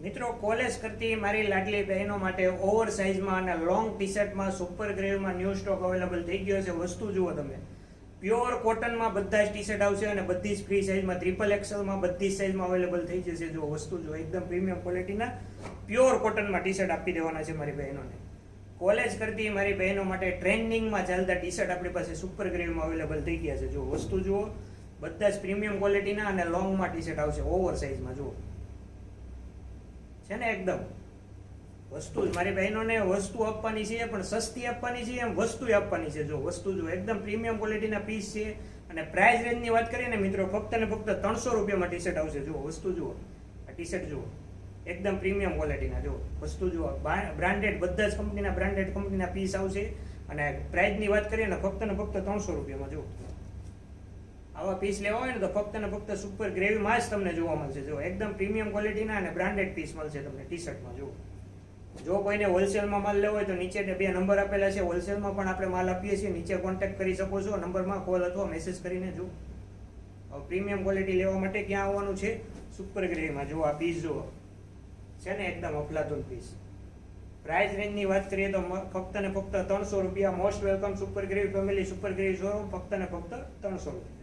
મિત્રો કોલેજ કરતી મારી લાડલી બહેનો માટે ઓવર સાઇઝમાં અને લોંગ ટી શર્ટમાં સુપર ગ્રેવમાં ન્યૂ સ્ટોક અવેલેબલ થઈ ગયો છે. વસ્તુ જુઓ તમે, પ્યોર કોટનમાં બધા જ ટી શર્ટ આવશે અને બધી જ ફ્રી સાઇઝમાં ટ્રિપલ એક્સેલમાં બધી જ સાઇઝમાં અવેલેબલ થઈ જશે. જો વસ્તુ જુઓ, એકદમ પ્રીમિયમ ક્વોલિટીના પ્યોર કોટનમાં ટી શર્ટ આપી દેવાના છે મારી બહેનોને. કોલેજ કરતી મારી બહેનો માટે ટ્રેન્ડિંગમાં ચાલતા ટી શર્ટ આપણી પાસે સુપર ગ્રેવમાં અવેલેબલ થઈ ગયા છે. જો વસ્તુ જુઓ, બધા જ પ્રીમિયમ ક્વોલિટીના અને લોંગમાં ટી શર્ટ આવશે ઓવર સાઇઝમાં. જુઓ છે ને, એકદમ વસ્તુ જ મારી બહેનોને વસ્તુ આપવાની છે, પણ સસ્તી આપવાની છે, એમ વસ્તુ આપવાની છે. જો વસ્તુ જો એકદમ પ્રીમિયમ ક્વોલિટીના પીસ છે. અને પ્રાઇસ રેન્જની વાત કરીએ ને મિત્રો, ફક્ત ને ફક્ત 300 રૂપિયામાં ટી શર્ટ આવશે. જુઓ વસ્તુ જુઓ, આ ટી શર્ટ જુઓ, એકદમ પ્રીમિયમ ક્વોલિટીના. જો વસ્તુ જુઓ, બ્રાન્ડેડ, બધા જ કંપનીના બ્રાન્ડેડ કંપનીના પીસ આવશે. અને પ્રાઇસની વાત કરીએ ને, ફક્ત ને ફક્ત 300 રૂપિયામાં. જુઓ આવા પીસ લેવા હોય ને તો ફક્ત ને ફક્ત સુપર ગ્રેવીમાં જ તમને જોવા મળશે. જો એકદમ પ્રીમિયમ ક્વોલિટીના અને બ્રાન્ડેડ પીસ મળશે તમને ટી શર્ટમાં. જો કોઈને હોલસેલમાં માલ લેવો હોય તો નીચે 2 નંબર આપેલા છે. હોલસેલમાં પણ આપણે માલ આપીએ છીએ, નીચે કોન્ટેક્ટ કરી શકો છો નંબરમાં કોલ અથવા મેસેજ કરીને. જો પ્રીમિયમ ક્વોલિટી લેવા માટે ક્યાં આવવાનું છે? સુપર ગ્રેવીમાં. જો આ પીસ જુઓ છે ને, એકદમ અફલાતુન પીસ. પ્રાઇસ રેન્જની વાત કરીએ તો ફક્ત ને ફક્ત 300 રૂપિયા. Most welcome super gravy family, super gravy showroom, ફક્ત ને ફક્ત 300 રૂપિયા.